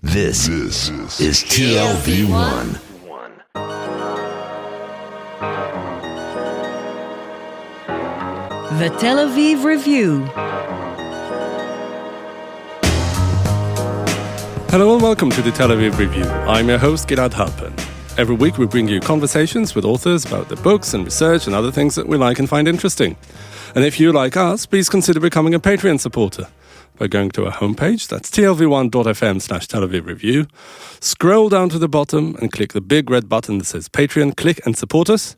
This is TLV1. The Tel Aviv Review. Hello and welcome to the Tel Aviv Review. I'm your host, Gilad Halpern. Every week we bring you conversations with authors about their books and research and other things that we like and find interesting. And if you like us, please consider becoming a Patreon supporter by going to our homepage, that's tlv1.fm/Tel Aviv Review. Scroll down to the bottom and click the big red button that says Patreon. Click and support us.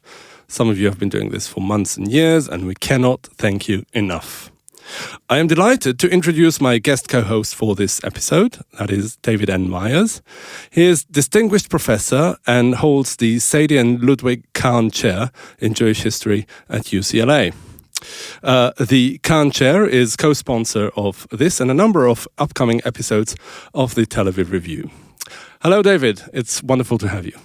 Some of you have been doing this for months and years, and we cannot thank you enough. I am delighted to introduce my guest co-host for this episode, that is David N. Myers. He is distinguished professor and holds the Sadie and Ludwig Kahn Chair in Jewish History at UCLA. The Kahn Chair is co-sponsor of this and a number of upcoming episodes of the Tel Aviv Review. Hello, David. It's wonderful to have you.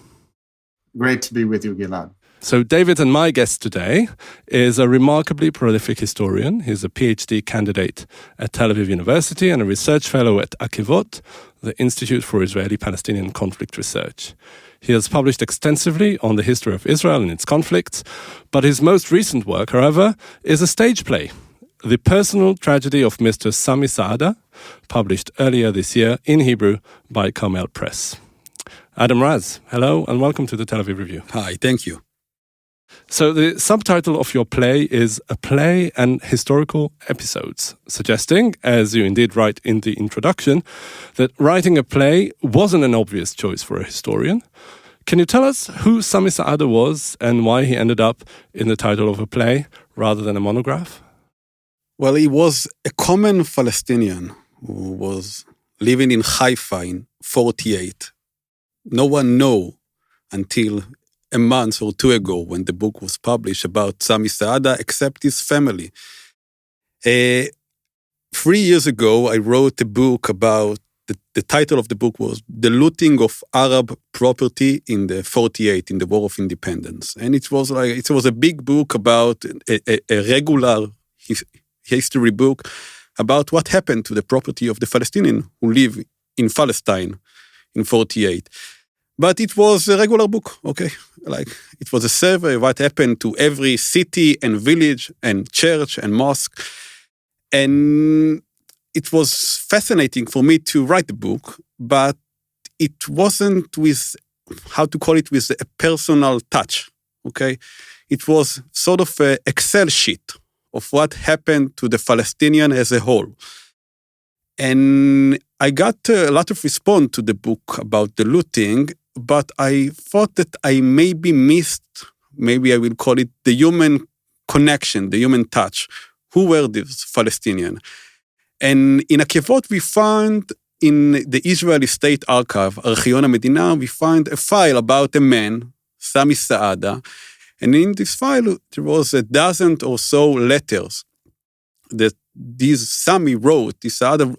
Great to be with you, Gilad. So David and my guest today is a remarkably prolific historian. He's a PhD candidate at Tel Aviv University and a research fellow at Akevot, the Institute for Israeli-Palestinian Conflict Research. He has published extensively on the history of Israel and its conflicts, but his most recent work, however, is a stage play, The Personal Tragedy of Mr. Sami Saada, published earlier this year in Hebrew by Carmel Press. Adam Raz, hello and welcome to the Tel Aviv Review. Hi, thank you. So the subtitle of your play is A Play and Historical Episodes, suggesting, as you indeed write in the introduction, that writing a play wasn't an obvious choice for a historian. Can you tell us who Sami Saada was and why he ended up in the title of a play rather than a monograph? Well, he was a common Palestinian who was living in Haifa in 1948. No one knew until a month or two ago when the book was published about Sami Saada, except his family. 3 years ago, I wrote a book about, the title of the book was The Looting of Arab Property in the 48, in the War of Independence. And it was a big book about a regular history book about what happened to the property of the Palestinians who live in Palestine in 48. But it was a regular book, okay? Like, it was a survey of what happened to every city and village and church and mosque. And it was fascinating for me to write the book, but it wasn't with, with a personal touch, okay? It was sort of an Excel sheet of what happened to the Palestinian as a whole. And I got a lot of response to the book about the looting, but I thought that I maybe missed, maybe I will call it the human connection, the human touch. Who were these Palestinians? And in Akevot, we found in the Israeli State Archive, Archion HaMedina, we find a file about a man, Sami Saada. And in this file, there was a dozen or so letters that Sami wrote, this Saada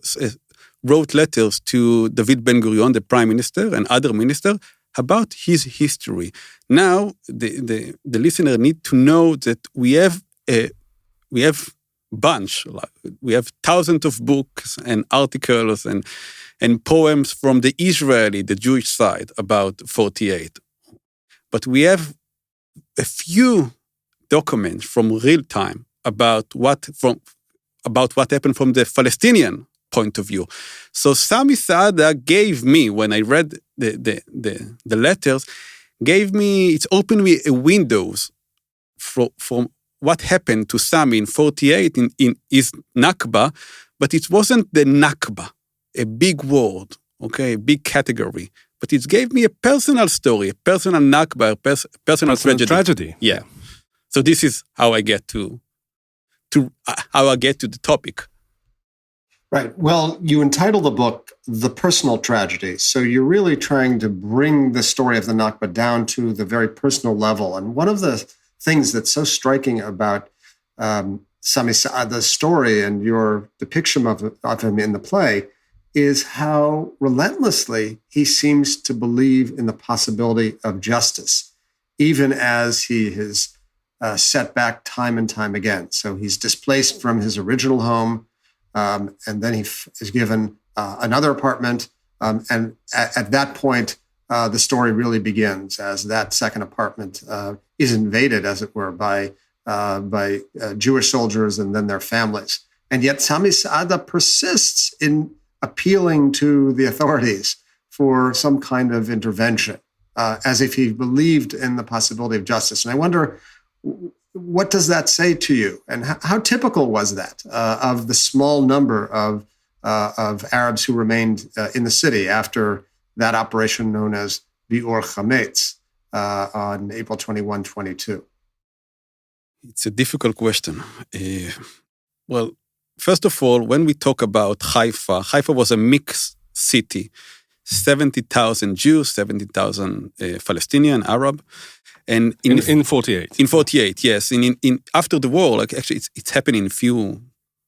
wrote letters to David Ben-Gurion, the prime minister, and other ministers about his history. Now, the listener need to know that we have bunch, we have thousands of books and articles and poems from the Israeli, the Jewish side about 48. But we have a few documents from real time about what happened from the Palestinian point of view. So Sami Saada gave me, when I read the letters, it opened me a windows from what happened to Sami in 48 in his Nakba, but it wasn't the Nakba, a big word, okay, a big category. But it gave me a personal story, a personal Nakba, a personal tragedy. Yeah. So this is how I get to the topic. Right. Well, you entitle the book The Personal Tragedy. So you're really trying to bring the story of the Nakba down to the very personal level. And one of the things that's so striking about Sami Saada's story and your depiction of him in the play is how relentlessly he seems to believe in the possibility of justice, even as he is set back time and time again. So he's displaced from his original home, and then he is given another apartment And at that point, the story really begins as that second apartment is invaded, as it were, by Jewish soldiers and then their families. And yet Sami Saada persists in appealing to the authorities for some kind of intervention, as if he believed in the possibility of justice. And I wonder, what does that say to you? And how typical was that of the small number of Arabs who remained in the city after that operation known as Bi'ur Chametz on April 21, 22? It's a difficult question. Well, first of all, when we talk about Haifa, Haifa was a mixed city, 70,000 Jews, 70,000 Palestinian, Arab. And in 48. In 48, yes. In after the war, like actually it's happening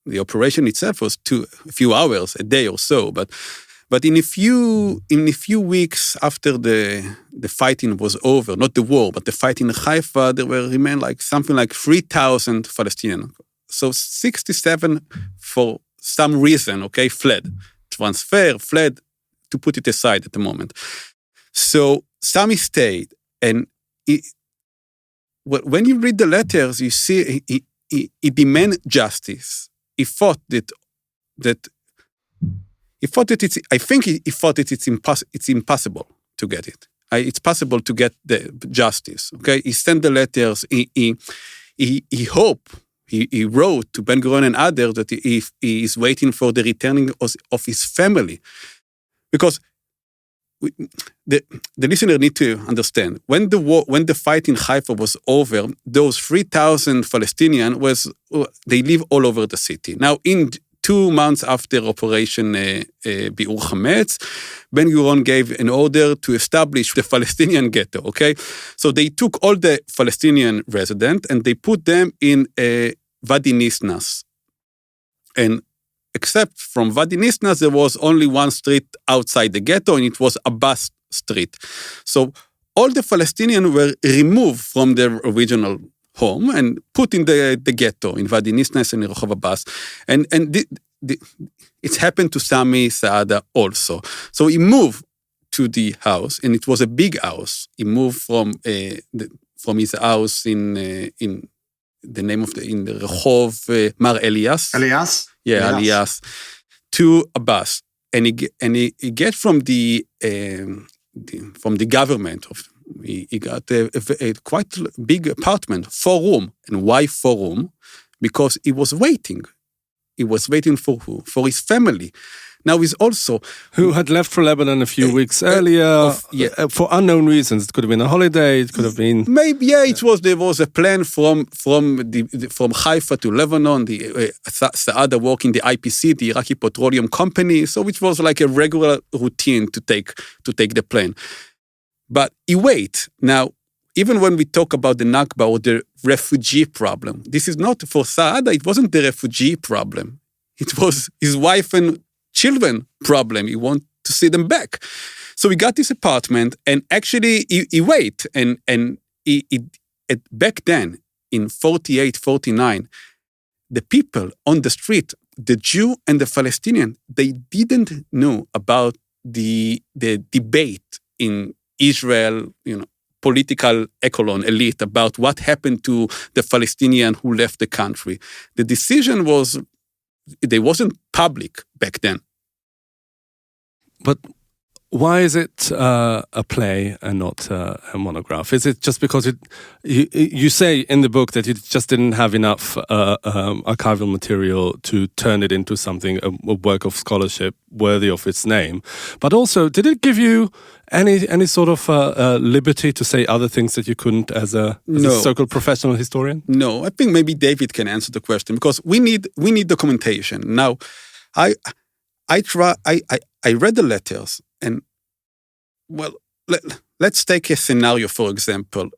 the operation itself was a few hours, a day or so, but in a few weeks after the fighting was over, not the war, but the fight in Haifa, there remained like something like 3,000 Palestinians. So 67, for some reason, fled. Transfer, fled, to put it aside at the moment. So Sami stayed, and when you read the letters, you see he demanded justice. He thought that it's impossible to get it. It's possible to get the justice. Okay, he sent the letters. He hoped. He wrote to Ben-Gurion and others that he is waiting for the returning of his family, because the listener need to understand, when the fight in Haifa was over, those 3,000 Palestinians they live all over the city. Now, in 2 months after Operation Bi'ur Chametz, Ben-Gurion gave an order to establish the Palestinian ghetto, okay? So they took all the Palestinian residents and they put them in Wadi Nisnas. And except from Wadi Nisnas, there was only one street outside the ghetto, and it was Abbas Street. So all the Palestinians were removed from their original home and put in the ghetto in Wadi Nisnas and Rehov Abbas. And it's happened to Sami Saada also. So he moved to the house, and it was a big house. He moved from his house in the name of in the Rehov Mar Elias. Elias? Yeah, Elias. To Abbas. And he get from the government he got a quite big apartment, 4-room. And why 4-room? Because he was waiting. He was waiting for who? For his family. Now he's also... Who had left for Lebanon a few weeks earlier, for unknown reasons. It could have been a holiday, it could have been... Maybe, there was a plan from Haifa to Lebanon, the Saada working the IPC, the Iraqi Petroleum Company, so it was like a regular routine to take the plane. But he wait. Now, even when we talk about the Nakba or the refugee problem, this is not, for Saada, it wasn't the refugee problem. It was his wife and children problem. He wanted to see them back. So he got this apartment, and actually he wait. And back then, in 48, 49, the people on the street, the Jew and the Palestinian, they didn't know about the debate in Israel, political echelon, elite, about what happened to the Palestinian who left the country. The decision they wasn't public back then. But why is it a play and not a monograph? Is it just because you say in the book that you just didn't have enough archival material to turn it into something, a work of scholarship worthy of its name? But also, did it give you any sort of liberty to say other things that you couldn't as a so-called professional historian? No, I think maybe David can answer the question, because we need documentation. Now, I read the letters, and let's take a scenario, for example.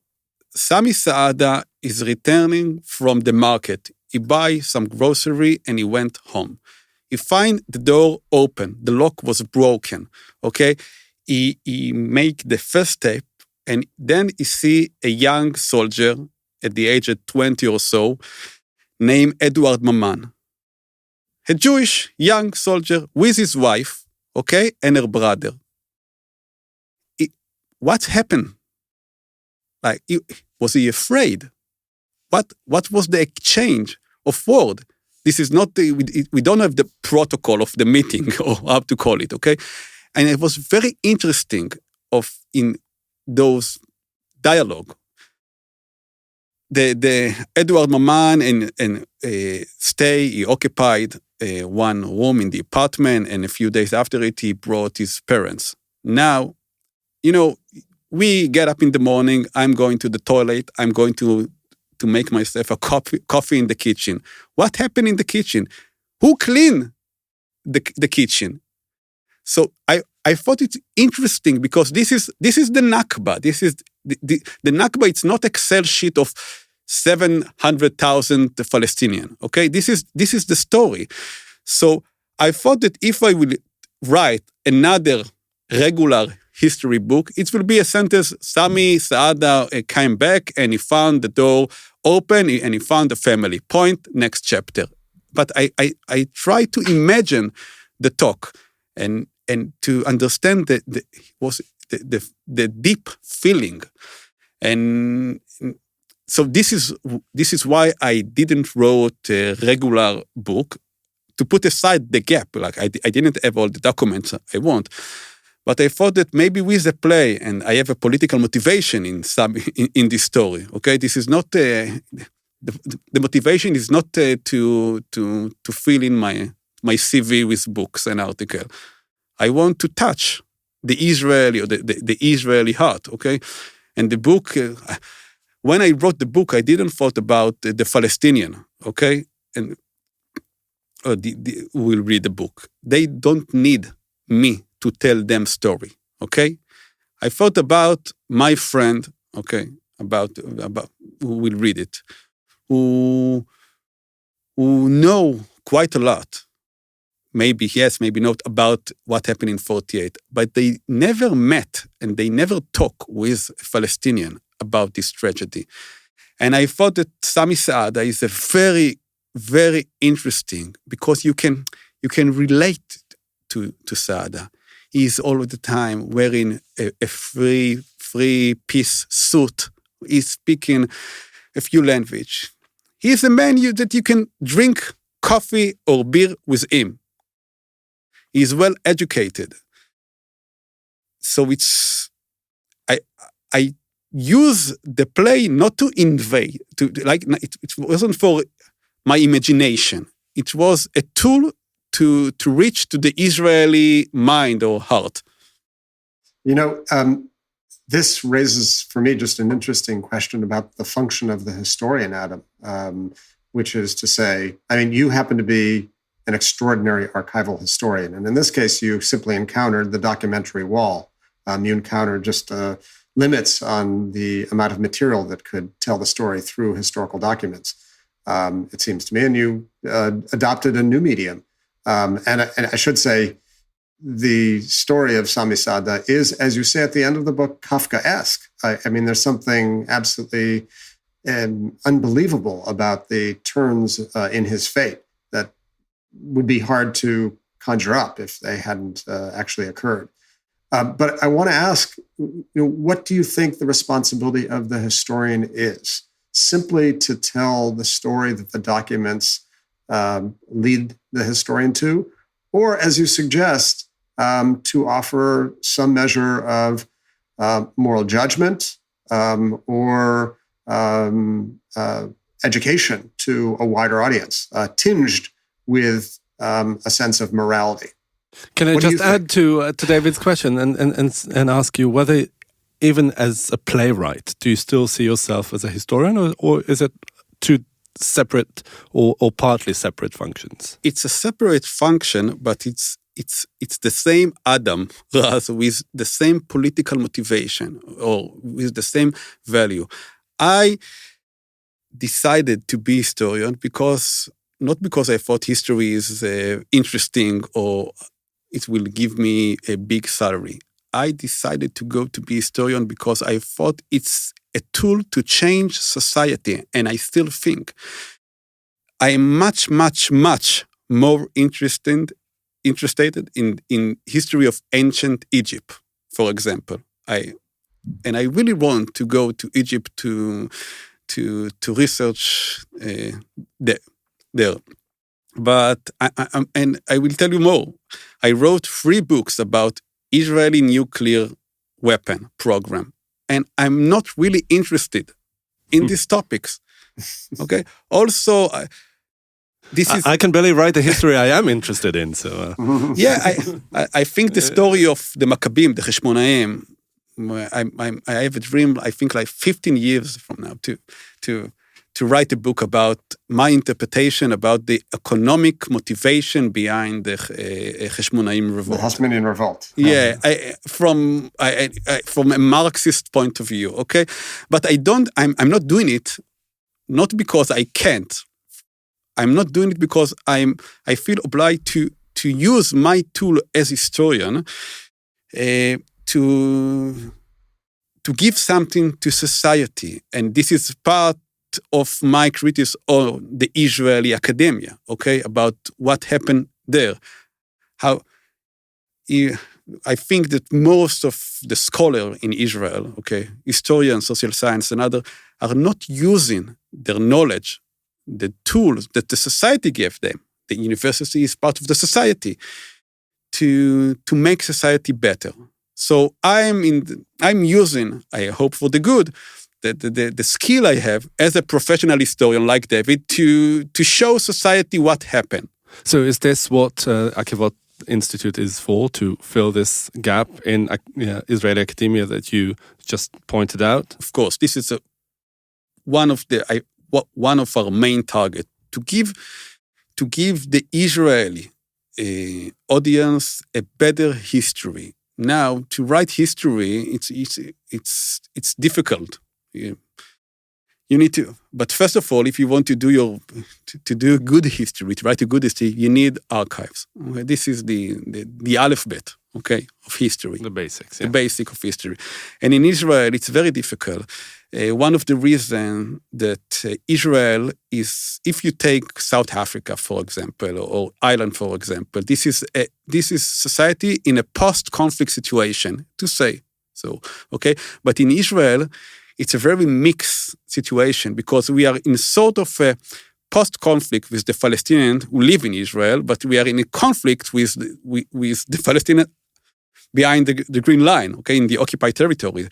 Sami Saada is returning from the market. He buys some grocery and he went home. He find the door open. The lock was broken. Okay, he make the first step, and then he see a young soldier at the age of 20 or so, named Edward Maman. A Jewish young soldier with his wife, okay, and her brother. What happened? Was he afraid? What was the exchange of word? This is not we don't have the protocol of the meeting or how to call it, okay? And it was very interesting in those dialogue. The Edward Maman and he occupied one room in the apartment, and a few days after it, he brought his parents. Now, we get up in the morning, I'm going to the toilet, I'm going to make myself a coffee in the kitchen. What happened in the kitchen? Who cleaned the kitchen? So I thought it interesting because this is the Nakba. This is the Nakba. It's not Excel sheet of 700,000 Palestinians. Okay, this is the story. So I thought that if I will write another regular history book, it will be a sentence: Sami, Saada came back and he found the door open and he found the family. Point, next chapter. But I try to imagine the talk and to understand the deep feeling. And so this is why I didn't write a regular book, to put aside the gap. Like I didn't have all the documents I want. But I thought that maybe with a play, and I have a political motivation in this story. Okay, this is not the motivation is not to fill in my CV with books and articles. I want to touch the Israeli or the Israeli heart. Okay, and the book. When I wrote the book, I didn't thought about the Palestinian. Okay, and who will read the book. They don't need me to tell them story, okay? I thought about my friend, okay, about who will read it, who know quite a lot, maybe yes, maybe not, about what happened in 48, but they never met and they never talk with a Palestinian about this tragedy. And I thought that Sami Saada is a very, very interesting, because you can relate to Saada. He's all the time wearing a three-piece suit. He's speaking a few languages. He's a man that you can drink coffee or beer with him. He's well educated. So I use the play not to invade, it wasn't for my imagination. It was a tool to reach to the Israeli mind or heart. This raises for me just an interesting question about the function of the historian, Adam, which is to say, you happen to be an extraordinary archival historian. And in this case, you simply encountered the documentary wall. You encountered just limits on the amount of material that could tell the story through historical documents, it seems to me, and you adopted a new medium. And I should say, the story of Sami Saada is, as you say at the end of the book, Kafkaesque. There's something absolutely unbelievable about the turns in his fate that would be hard to conjure up if they hadn't actually occurred. But I want to ask, what do you think the responsibility of the historian is? Simply to tell the story that the documents lead the historian to, or, as you suggest, to offer some measure of moral judgment or education to a wider audience, tinged with a sense of morality. Can I just add to David's question and ask you whether, even as a playwright, do you still see yourself as a historian, or is it two separate or partly separate functions? It's a separate function, but it's the same Adam, rather, with the same political motivation or with the same value. I decided to be historian not because I thought history is interesting or it will give me a big salary. I decided to go to be historian because I thought it's a tool to change society, and I still think I am much, much, much more interested interested in history of ancient Egypt, for example. I really want to go to Egypt to research there. But I will tell you more. I wrote 3 books about Israeli nuclear weapon program, and I'm not really interested in these topics. Okay. Also, I can barely write the history I am interested in. So yeah, I think the story of the Maccabim, the Heshmonaim, I have a dream. I think like 15 years from now to write a book about my interpretation about the economic motivation behind the Heshmonaim revolt. The Hashmonaim revolt. Yeah, from a Marxist point of view, okay? But I'm not doing it, not because I can't. I'm not doing it because I feel obliged to use my tool as historian to give something to society. And this is part of my criticism on the Israeli academia, okay, about what happened there. How I think that most of the scholars in Israel, okay, historians, social science, and others, are not using their knowledge, the tools that the society gave them. The university is part of the society to make society better. So I'm using, I hope for the good, the skill I have as a professional historian like David to show society what happened. So is this what Akevot Institute is for, to fill this gap in Israeli academia that you just pointed out? Of course, this is one of our main targets, to give the Israeli audience a better history. Now, to write history, it's difficult. You need to, but first of all, if you want to do good history, to write a good history, you need archives. Okay? This is the alphabet, okay, of history. The basics, the basic of history. And in Israel, it's very difficult. One of the reasons that Israel is, if you take South Africa, for example, or Ireland, for example, this is society in a post-conflict situation, to say so, okay? But in Israel, it's a very mixed situation because we are in sort of a post-conflict with the Palestinians who live in Israel, but we are in a conflict with the Palestinians behind the Green Line, okay, in the occupied territory.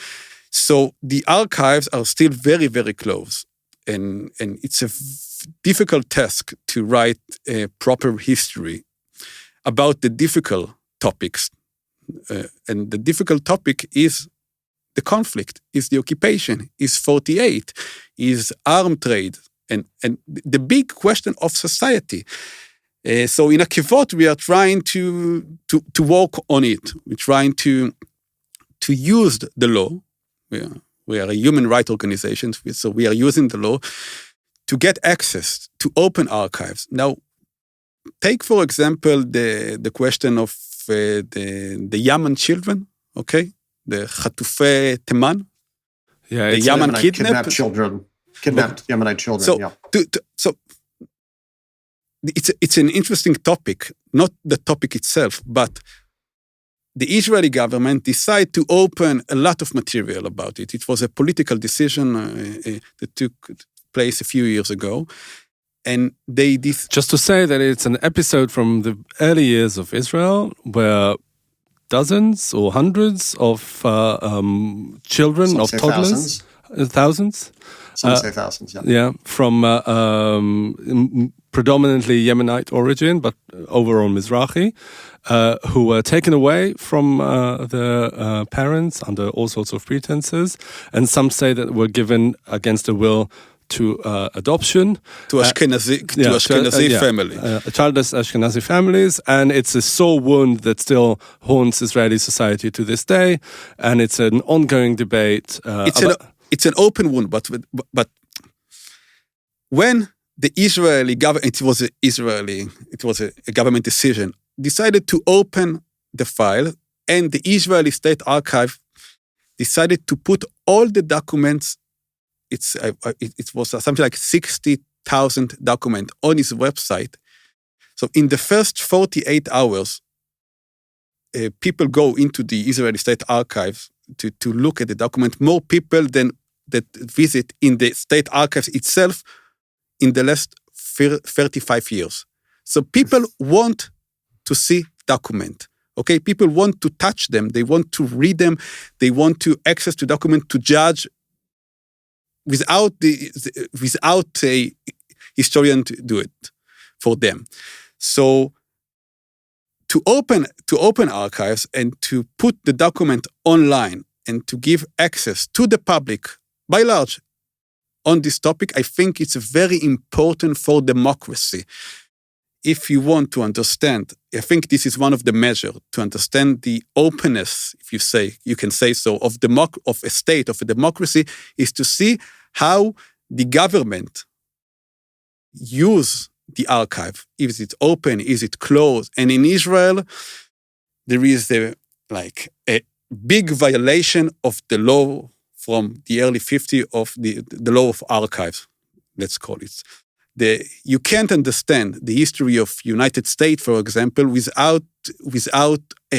So the archives are still very, very close. And it's a difficult task to write a proper history about the difficult topics. And the difficult topic is the conflict, is the occupation, is 48, is arm trade, and the big question of society. So in Akevot, we are trying to work on it. We're trying to use the law. We are a human rights organization, so we are using the law to get access to open archives. Now, take, for example, the question of the Yemen children, okay? The Chatufei Teman, the Yemen kidnapped Yemenite children. So it's an interesting topic, not the topic itself, but the Israeli government decided to open a lot of material about it. It was a political decision that took place a few years ago. And they just to say that it's an episode from the early years of Israel where dozens or hundreds of children, some of toddlers, thousands. Some say thousands, yeah. Yeah, from predominantly Yemenite origin, but overall Mizrahi, who were taken away from their parents under all sorts of pretenses, and some say that were given against their will to adoption. To Ashkenazi family. Childless Ashkenazi families, and it's a sore wound that still haunts Israeli society to this day, and it's an ongoing debate. It's an open wound, but when the Israeli government, it was a government decision, decided to open the file, and the Israeli State Archive decided to put all the documents. It was something like 60,000 documents on his website. So in the first 48 hours, people go into the Israeli State Archives to look at the document, more people than that visit in the State Archives itself in the last 35 years. So people want to see document. Okay, people want to touch them. They want to read them. They want to access to document to judge without a historian to do it for them. So to open archives and to put the document online and to give access to the public by large on this topic, I think it's very important for democracy. If you want to understand, I think this is one of the measures to understand the openness, if you can say so, of a state, of a democracy, is to see how the government use the archive. Is it open? Is it closed? And in Israel, there is a big violation of the law from the early 50s of the law of archives, let's call it. You can't understand the history of United States, for example, without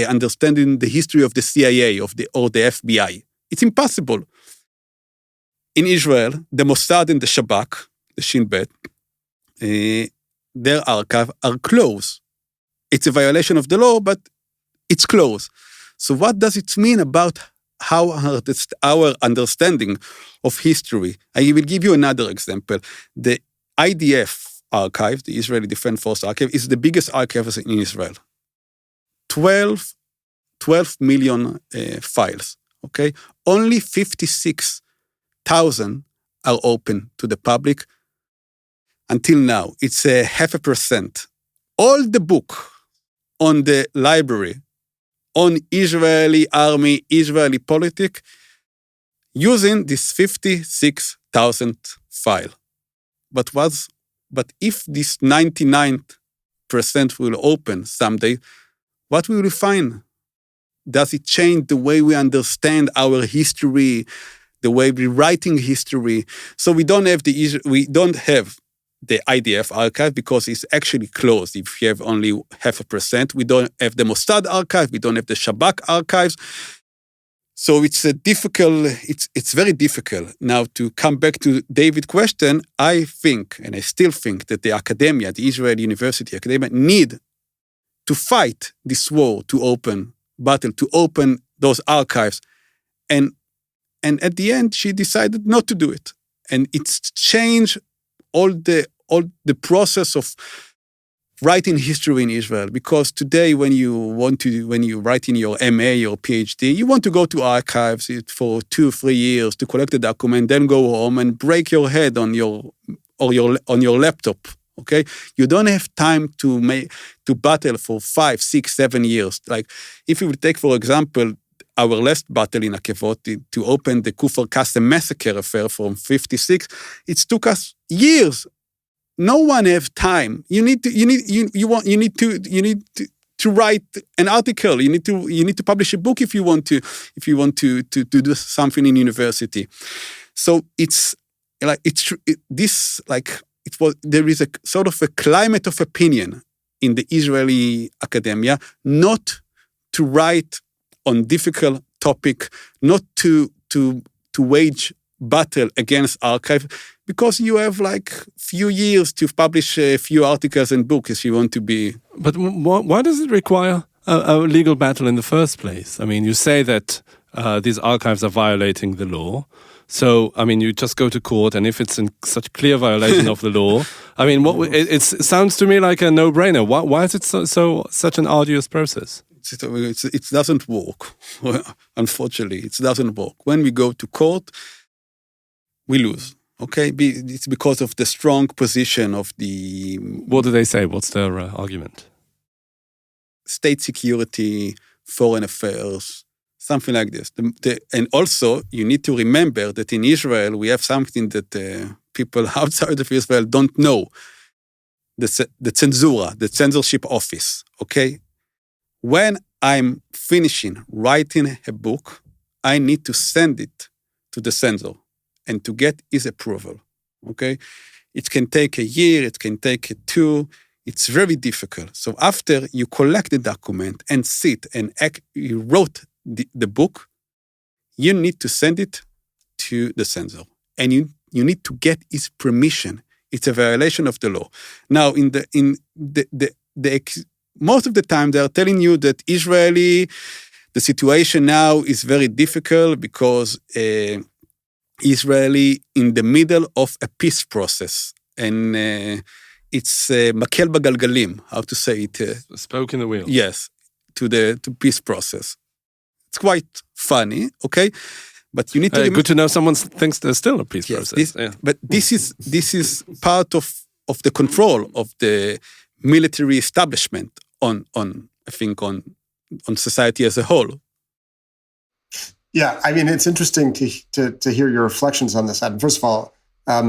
understanding the history of the CIA or the FBI. It's impossible. In Israel, the Mossad and the Shabak, the Shin Bet, their archives are closed. It's a violation of the law, but it's closed. So what does it mean about how our understanding of history? I will give you another example. The IDF archive, the Israeli Defense Force Archive, is the biggest archive in Israel. 12 million files, okay? Only 56,000 are open to the public until now. It's 0.5%. All the book on the library, on Israeli army, Israeli politics, using this 56,000 file. But if this 99% will open someday, what will we find? Does it change the way we understand our history, the way we're writing history? So we don't have the IDF archive because it's actually closed. If you have only 0.5%, we don't have the Mossad archive, we don't have the Shabak archives. So it's very difficult. Now, to come back to David's question, I think, and I still think, that the academia, the Israeli University academia, need to fight this war to open those archives. And at the end, she decided not to do it. And it's changed all the process of writing history in Israel, because today when you write in your MA or PhD, you want to go to archives for 2-3 years to collect the document, then go home and break your head on your laptop. Okay, you don't have time to battle for 5, 6, 7 years. Like if you would take, for example, our last battle in Akevot to open the Kufar Qasim massacre affair from 1956, it took us years. No one have time. You need to write an article. You need to publish a book if you want to do something in university. So there is a sort of a climate of opinion in the Israeli academia not to write on difficult topic, not to wage battle against archive, because you have few years to publish a few articles and books if you want to be. But why does it require a legal battle in the first place? I mean, you say that these archives are violating the law. So, I mean, you just go to court, and if it's in such clear violation of the law, I mean, it sounds to me like a no-brainer. Why is it such an arduous process? It doesn't work. Unfortunately, it doesn't work. When we go to court, we lose. Okay, it's because of the strong position of the... What do they say? What's their argument? State security, foreign affairs, something like this. And also, you need to remember that in Israel, we have something that people outside of Israel don't know. The censura, the censorship office, okay? When I'm finishing writing a book, I need to send it to the censor and to get his approval, okay? It can take a year, it can take 2. It's very difficult. So after you collect the document and sit and you wrote the book, you need to send it to the censor. And you need to get his permission. It's a violation of the law. Now, most of the time, they are telling you that the situation now is very difficult because Israeli in the middle of a peace process. And it's makel bagalgalim, how to say it? A spoke in the wheel. Yes, to peace process. It's quite funny, okay? But you need to... good to know someone thinks there's still a peace process. But this is part of the control of the military establishment on society as a whole. Yeah, I mean, it's interesting to hear your reflections on this. First of all,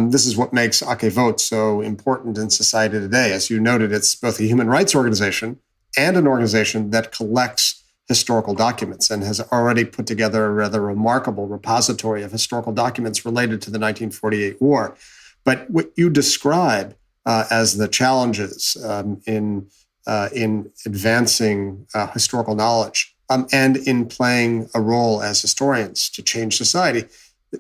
this is what makes Akevot so important in society today. As you noted, it's both a human rights organization and an organization that collects historical documents and has already put together a rather remarkable repository of historical documents related to the 1948 war. But what you describe as the challenges in advancing historical knowledge and in playing a role as historians to change society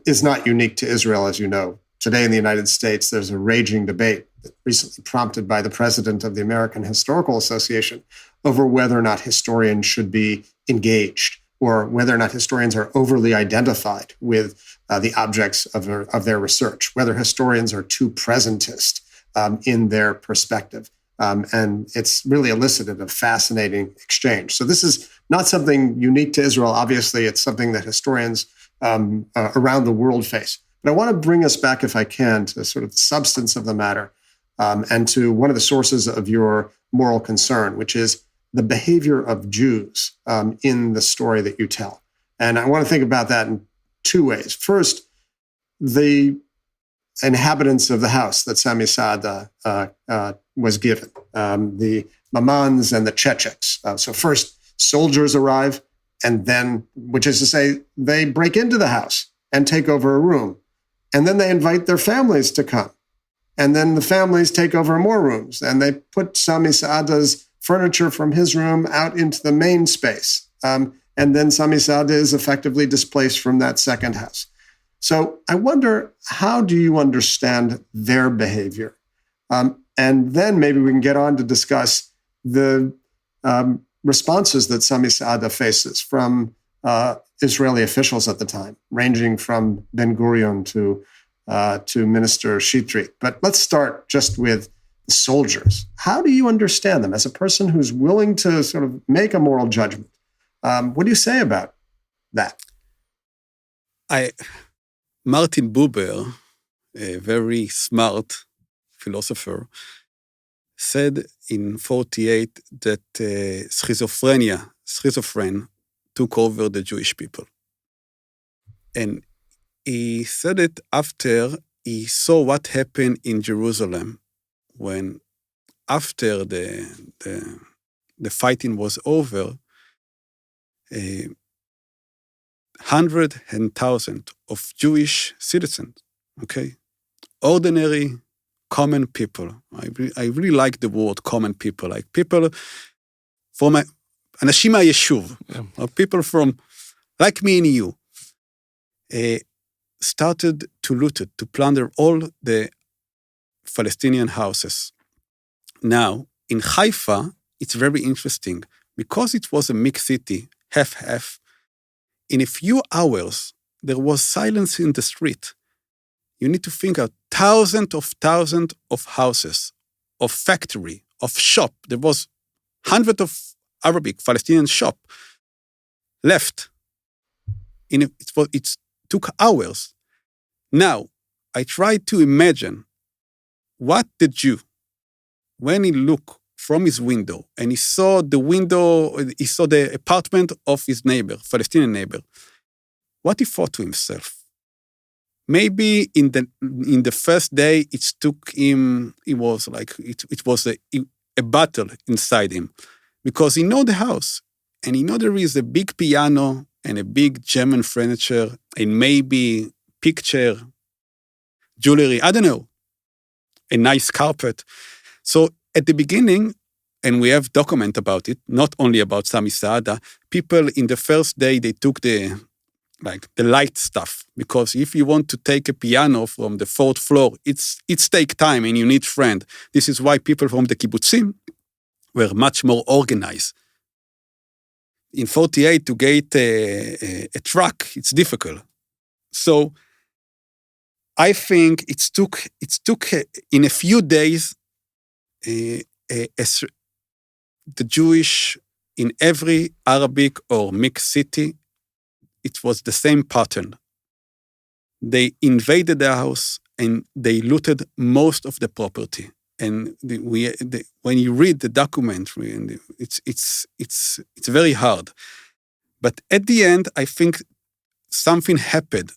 is not unique to Israel, as you know. Today in the United States, there's a raging debate recently prompted by the president of the American Historical Association over whether or not historians should be engaged or whether or not historians are overly identified with the objects of their research, whether historians are too presentist in their perspective. And it's really elicited a fascinating exchange. So this is not something unique to Israel. Obviously, it's something that historians around the world face. But I want to bring us back, if I can, to sort of the substance of the matter and to one of the sources of your moral concern, which is the behavior of Jews in the story that you tell. And I want to think about that in two ways. First, the inhabitants of the house that Sami Saada was given, the Mamans and the Checheks. So first, soldiers arrive, and then, which is to say, they break into the house and take over a room. And then they invite their families to come. And then the families take over more rooms, and they put Sami Saada's furniture from his room out into the main space. And then Sami Saada is effectively displaced from that second house. So I wonder, how do you understand their behavior? And then maybe we can get on to discuss the responses that Sami Saada faces from Israeli officials at the time, ranging from Ben-Gurion to Minister Shitri. But let's start just with the soldiers. How do you understand them as a person who's willing to sort of make a moral judgment? What do you say about that? Martin Buber, a very smart philosopher, said in 1948 that schizophrenia took over the Jewish people. And he said it after he saw what happened in Jerusalem when, after the fighting was over, 100,000 of Jewish citizens, okay, ordinary, common people. I really like the word common people, like people from אנשים מהיישוב, or people from, like me and you, started to loot it, to plunder all the Palestinian houses. Now, in Haifa, it's very interesting. Because it was a mixed city, half-half, in a few hours, there was silence in the street. You need to think of thousands of houses, of factory, of shop. There was hundreds of Arabic Palestinian shop left. It took hours. Now, I tried to imagine what the Jew, when he looked from his window and he saw the apartment of his neighbor, Palestinian neighbor, what he thought to himself. Maybe in the first day, it took him, it was a battle inside him, because he know the house, and he know there is a big piano and a big German furniture, and maybe picture, jewelry, I don't know, a nice carpet. So at the beginning, and we have document about it, not only about Sami Saada, people in the first day, they took the light stuff, because if you want to take a piano from the 4th floor, it's take time and you need friend. This is why people from the kibbutzim were much more organized. In 48, to get a truck, it's difficult. So I think it took in a few days, the Jewish in every Arabic or mixed city, it was the same pattern. They invaded the house and they looted most of the property. And when you read the documentary, it's very hard. But at the end, I think something happened.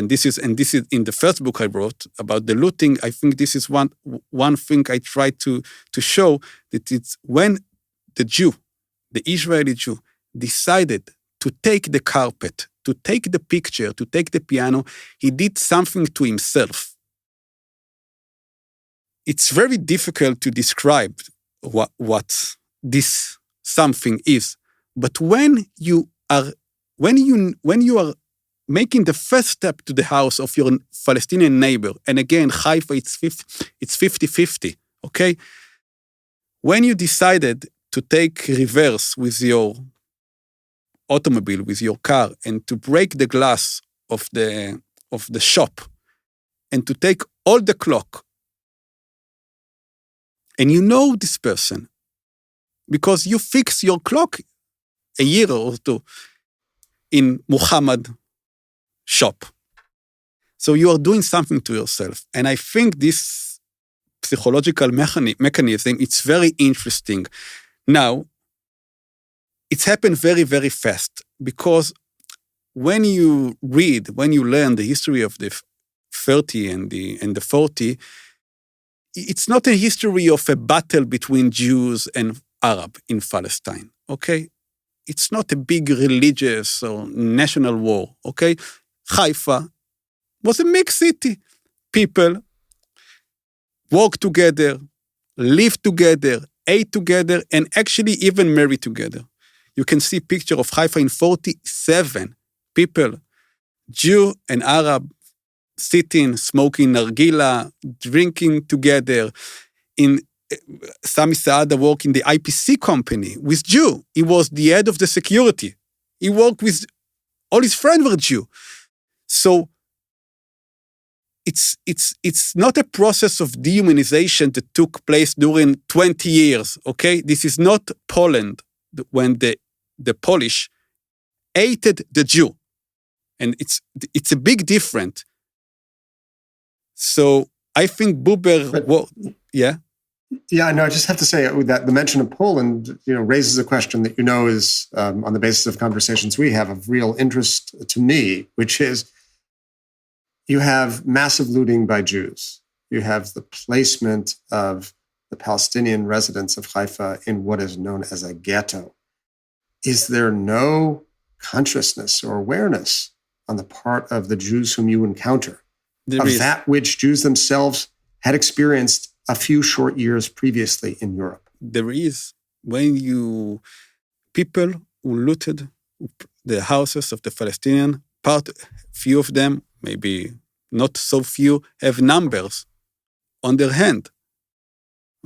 This is in the first book I wrote about the looting. I think this is one thing I tried to show, that it's when the Jew, the Israeli Jew, decided to take the carpet, to take the picture, to take the piano, he did something to himself. It's very difficult to describe what this something is. But when you are making the first step to the house of your Palestinian neighbor, and again, Haifa, it's 50-50, okay? When you decided to take reverse with your automobile, with your car, and to break the glass of the shop, and to take all the clock, and you know this person, because you fix your clock a year or two in Muhammad shop. So you are doing something to yourself. And I think this psychological mechanism, it's very interesting. Now, it's happened very, very fast, because when you learn the history of the 30 and the 40, it's not a history of a battle between Jews and Arab in Palestine, okay? It's not a big religious or national war, okay? Haifa was a mixed city. People work together, live together, ate together, and actually even marry together. You can see a picture of Haifa in 47. People, Jew and Arab, sitting, smoking nargila, drinking together. In Sami Saada worked in the IPC company with Jew. He was the head of the security. He worked with, all his friends were Jew. So it's not a process of dehumanization that took place during 20 years, okay? This is not Poland, when the Polish hated the Jew. And it's a big difference. So I think Buber, yeah? Yeah, no, I just have to say that the mention of Poland, raises a question that is, on the basis of conversations we have, of real interest to me, which is, you have massive looting by Jews. You have the placement of the Palestinian residents of Haifa in what is known as a ghetto. Is there no consciousness or awareness on the part of the Jews whom you encounter of that which Jews themselves had experienced a few short years previously in Europe? There is. People who looted the houses of the Palestinian, few of them, maybe not so few, have numbers on their hand.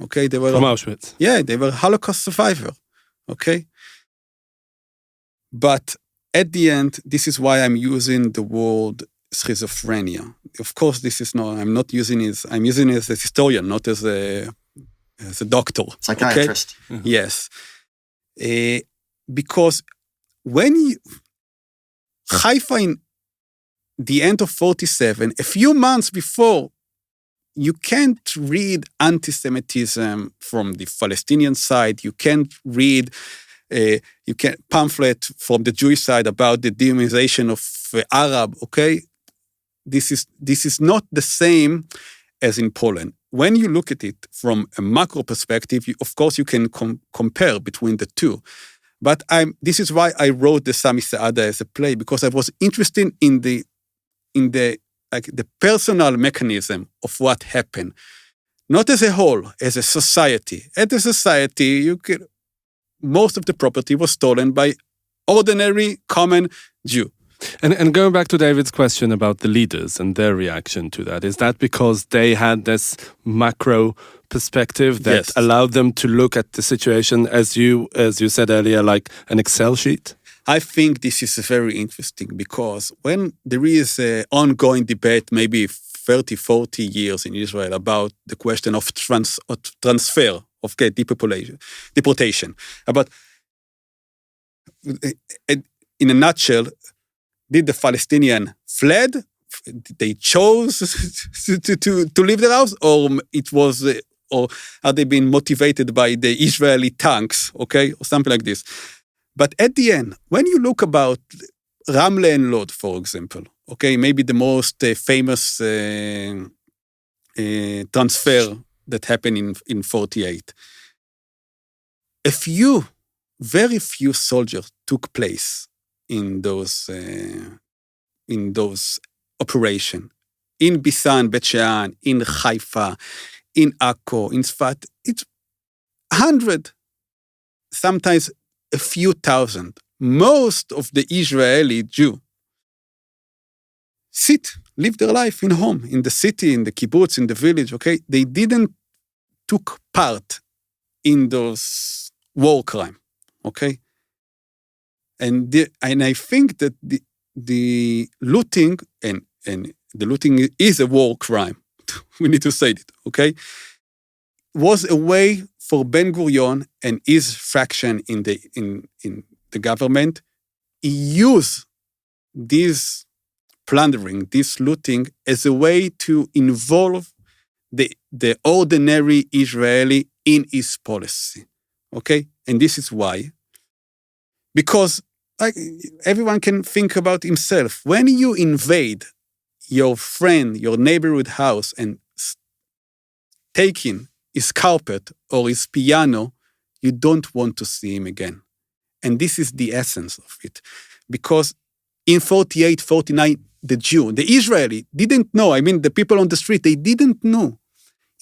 Okay, they were from Auschwitz. Yeah, they were Holocaust survivor. Okay, but at the end, this is why I'm using the word schizophrenia. Of course, I'm not using it. I'm using it as a historian, not as a doctor. Psychiatrist. Okay? Mm-hmm. Yes, because when Haifa in the end of 47, a few months before, you can't read anti-Semitism from the Palestinian side. You can't read pamphlet from the Jewish side about the dehumanization of Arab. Okay, this is not the same as in Poland. When you look at it from a macro perspective, of course you can compare between the two. But this is why I wrote the Sami Saada as a play, because I was interested in the personal mechanism of what happened. not as a whole, as a society. As a society, most of the property was stolen by ordinary, common Jew. And going back to David's question about the leaders and their reaction to that, is that because they had this macro perspective that allowed them to look at the situation, as you said earlier, like an Excel sheet? I think this is very interesting because when there is an ongoing debate, maybe 30, 40 years in Israel about the question of transfer, of deportation, about, in a nutshell, did the Palestinian fled? They chose to leave their house, or it was, or are they being motivated by the Israeli tanks, okay, or something like this? But at the end, when you look about Ramle and Lod, for example, okay, maybe the most famous transfer that happened in 48, very few soldiers took place in those operations. In Bisan, Bet Shean, in Haifa, in Akko, in Sfat, it's 100, sometimes a few thousand. Most of the Israeli Jew live their life in home, in the city, in the kibbutz, in the village, okay? They didn't took part in those war crime, okay? And I think that the looting, and the looting is a war crime, we need to say it, okay? Was a way for Ben-Gurion and his faction in the government, he used this plundering, this looting, as a way to involve the ordinary Israeli in his policy, okay? And this is why. Because everyone can think about himself. When you invade your friend, your neighborhood house, and taking his carpet or his piano, you don't want to see him again. And this is the essence of it. Because in 48, 49, the Jew, the Israeli, didn't know. I mean, the people on the street, they didn't know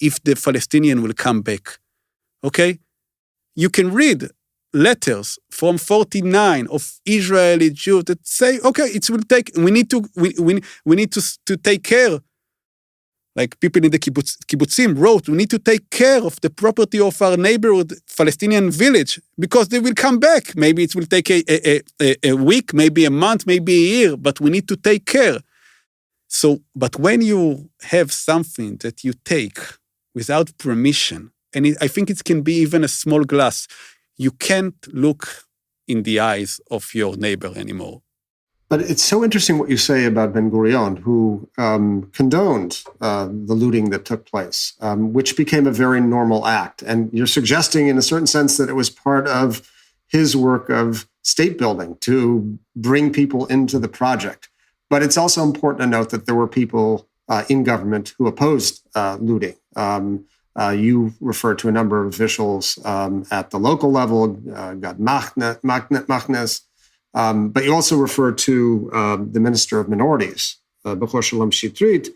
if the Palestinian will come back. Okay? You can read letters from 49 of Israeli Jews that say, okay, we need to take care. Like people in the kibbutzim wrote, we need to take care of the property of our neighborhood Palestinian village because they will come back. Maybe it will take a week, maybe a month, maybe a year, but we need to take care. So, but when you have something that you take without permission, and I think it can be even a small glass, you can't look in the eyes of your neighbor anymore. But it's so interesting what you say about Ben-Gurion, who condoned the looting that took place, which became a very normal act. And you're suggesting, in a certain sense, that it was part of his work of state building to bring people into the project. But it's also important to note that there were people in government who opposed looting. You refer to a number of officials at the local level, Gad Machnes, but you also refer to the Minister of Minorities, Bechor Shalom Shitrit,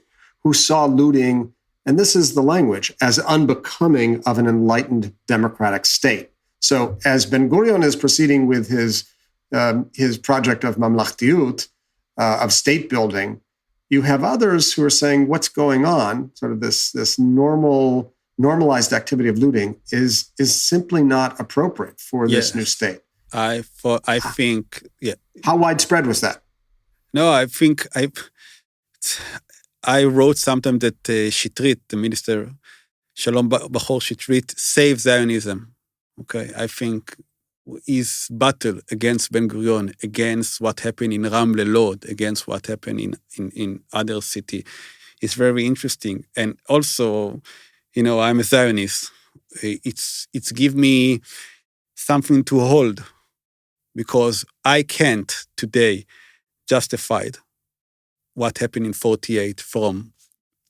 who saw looting, and this is the language, as unbecoming of an enlightened democratic state. So as Ben-Gurion is proceeding with his project of mamlachtiyut, of state building, you have others who are saying what's going on, sort of this normalized activity of looting is simply not appropriate for this new state. I think, yeah. How widespread was that? No, I think I wrote sometime that Shitrit, the minister, Shalom Bechor Shitrit, saved Zionism. Okay, I think his battle against Ben-Gurion, against what happened in Ramle Lod, against what happened in other city, is very interesting. And also, I'm a Zionist. It's give me something to hold, because I can't today justify what happened in 48 from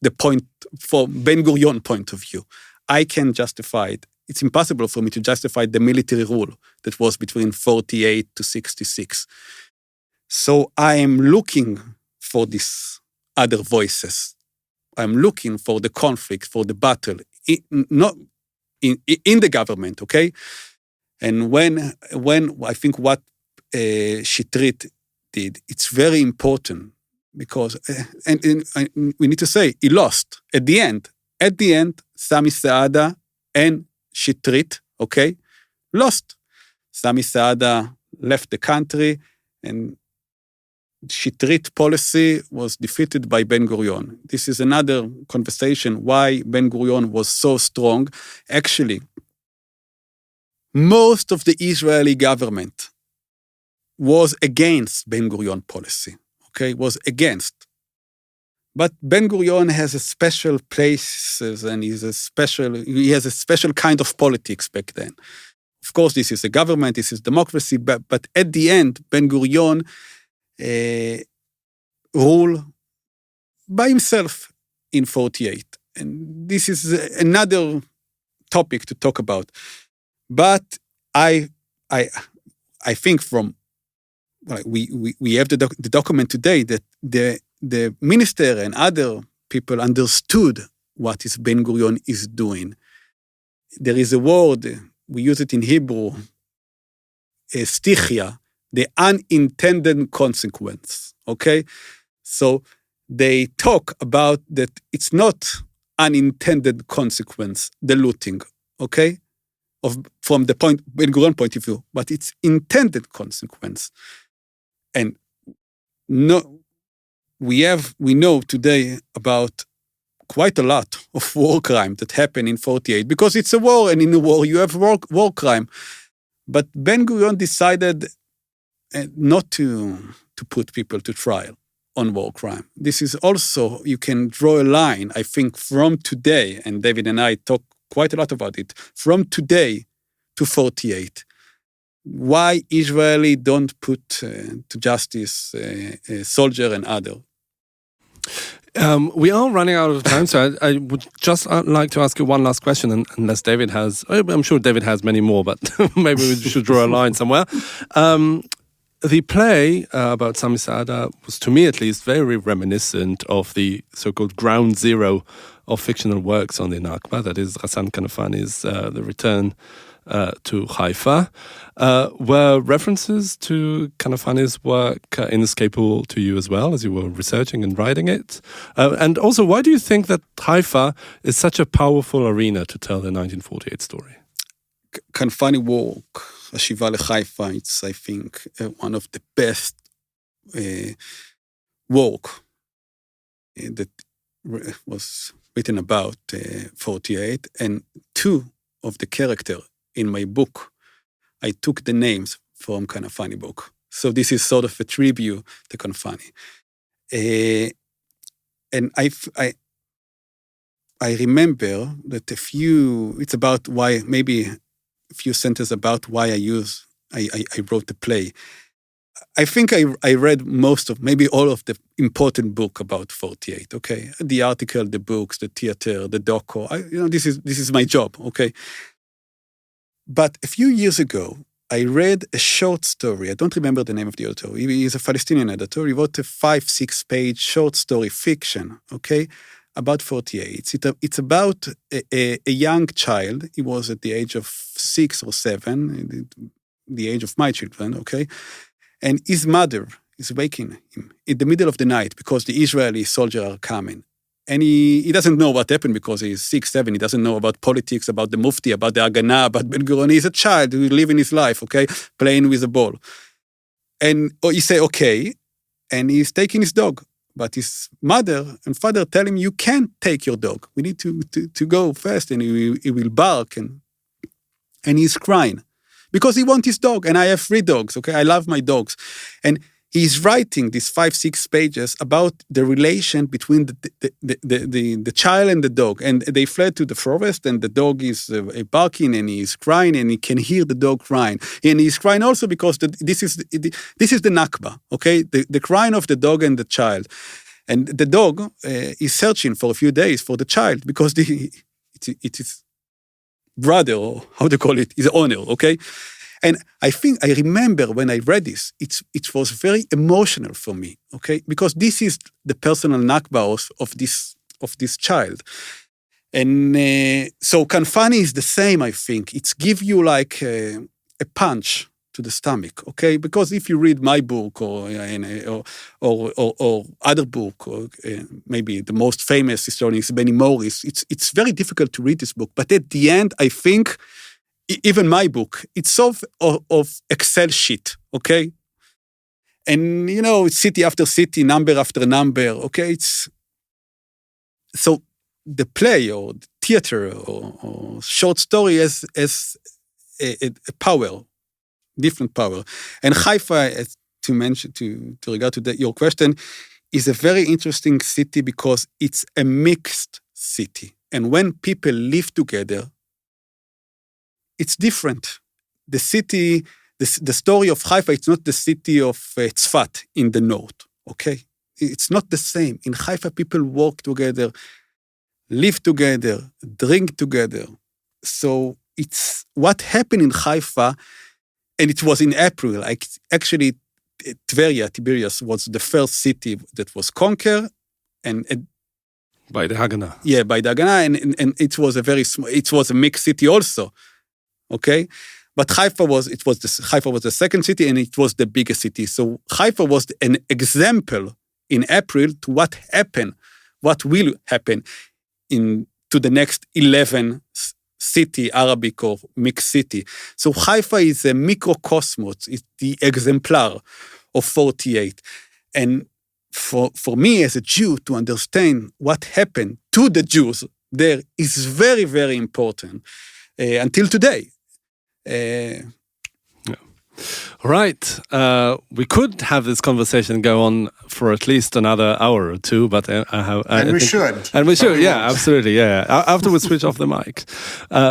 Ben-Gurion point of view. I can justify it. It's impossible for me to justify the military rule that was between 48 to 66. So I am looking for these other voices. I'm looking for the conflict, for the battle not in the government, okay? And when I think what Shetrit did, it's very important because, and we need to say, he lost at the end. At the end, Sami Saada and Shetrit, okay, lost. Sami Saada left the country, and Shetrit policy was defeated by Ben-Gurion. This is another conversation why Ben-Gurion was so strong. Actually, most of the Israeli government was against Ben-Gurion policy, okay, was against. But Ben-Gurion has a special places and he has a special kind of politics back then. Of course, this is a government, this is democracy, but at the end, Ben-Gurion rule by himself in 48. And this is another topic to talk about. But I think from, we have the document today that the minister and other people understood what is Ben-Gurion is doing. There is a word, we use it in Hebrew, stichia, the unintended consequence, okay? So they talk about that it's not unintended consequence, the looting, okay? From the Ben-Gurion point of view, but it's intended consequence. And we know today about quite a lot of war crime that happened in 48, because it's a war, and in a war you have war crime. But Ben-Gurion decided not to put people to trial on war crime. This is also, you can draw a line, I think, from today, and David and I talk quite a lot about it, from today to 48. Why Israeli don't put to justice a soldier and other? We are running out of time, so I would just like to ask you one last question, unless David has, I'm sure David has many more, but maybe we should draw a line somewhere. The play about Sami Saada was, to me at least, very reminiscent of the so-called ground zero of fictional works on the Nakba, that is Ghassan Kanafani's The Return to Haifa. Were references to Kanafani's work inescapable to you as well as you were researching and writing it? And also, why do you think that Haifa is such a powerful arena to tell the 1948 story? Kanafani work, Hashiva leHaifa, it's, I think, one of the best work that was written about 48, and two of the characters in my book, I took the names from Kanafani book. So this is sort of a tribute to Kanafani. And I remember that it's about why, maybe a few sentences about why I wrote the play. I think I read maybe all of the important book about 48, okay? The article, the books, the theater, the doco, this is my job, okay? But a few years ago, I read a short story. I don't remember the name of the author. He is a Palestinian editor. He wrote a 5-6 page short story fiction, okay, about 48. It's about a young child. He was at the age of 6 or 7, the age of my children, okay? And his mother is waking him in the middle of the night because the Israeli soldiers are coming. And he doesn't know what happened because he's 6, 7. He doesn't know about politics, about the Mufti, about the Haganah, about Ben-Gurion. He's a child who's living his life, okay, playing with a ball. And he say, okay, and he's taking his dog. But his mother and father tell him, you can't take your dog. We need to go fast, and he will bark. And he's crying because he wants his dog. And I have 3 dogs, okay? I love my dogs. And he's writing these 5-6 pages about the relation between the child and the dog. And they fled to the forest, and the dog is barking, and he's crying, and he can hear the dog crying. And he's crying also because this is the Nakba, okay? The crying of the dog and the child. And the dog is searching for a few days for the child because it is brother, or how to call it, his owner, okay? And I remember when I read this, it was very emotional for me, okay? Because this is the personal Nakba of this child. And so Kanfani is the same, I think. It's give you like a punch to the stomach, okay? Because if you read my book or other book, or maybe the most famous historian is Benny Morris, it's very difficult to read this book. But at the end, I think, even my book, it's sort of Excel sheet, okay? And, it's city after city, number after number, okay? So the play or the theater or short story has a power, different power. And Haifa, as to mention, to regard to your question, is a very interesting city because it's a mixed city. And when people live together, it's different. The city, the story of Haifa, it's not the city of Tzfat in the north, okay? It's not the same. In Haifa, people work together, live together, drink together. So it's what happened in Haifa, and it was in April. Actually, Tiberias was the first city that was conquered, and by the Haganah. Yeah, by the Haganah, and it was it was a mixed city also. Okay, but Haifa was the second city, and it was the biggest city. So Haifa was an example in April to what happened, what will happen to the next 11 city, Arabic or mixed city. So Haifa is a microcosmos. It's the exemplar of 48. And for me as a Jew to understand what happened to the Jews there is very, very important until today. All right. We could have this conversation go on for at least another hour or two, but we should. And we should, yeah, absolutely, yeah. After we switch off the mic,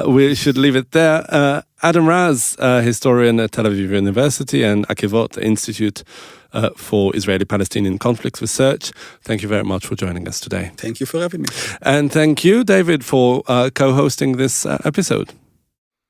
we should leave it there. Adam Raz, historian at Tel Aviv University and Akevot, Institute for Israeli-Palestinian Conflict Research. Thank you very much for joining us today. Thank you for having me. And thank you, David, for co-hosting this episode.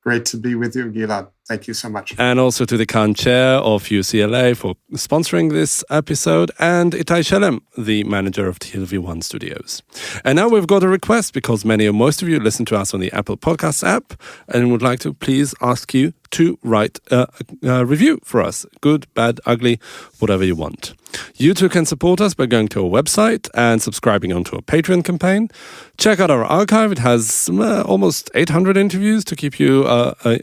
Great to be with you, Gilad. Thank you so much. And also to the Khan Chair of UCLA for sponsoring this episode, and Itai Shelem, the manager of TLV1 Studios. And now we've got a request, because many or most of you listen to us on the Apple Podcasts app, and would like to please ask you to write a review for us. Good, bad, ugly, whatever you want. You too can support us by going to our website and subscribing onto our Patreon campaign. Check out our archive. It has almost 800 interviews to keep you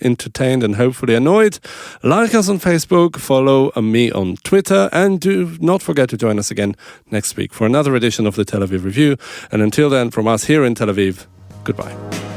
entertained and hopefully annoyed. Like us on Facebook, follow me on Twitter, and do not forget to join us again next week for another edition of the Tel Aviv Review. And until then, from us here in Tel Aviv, goodbye.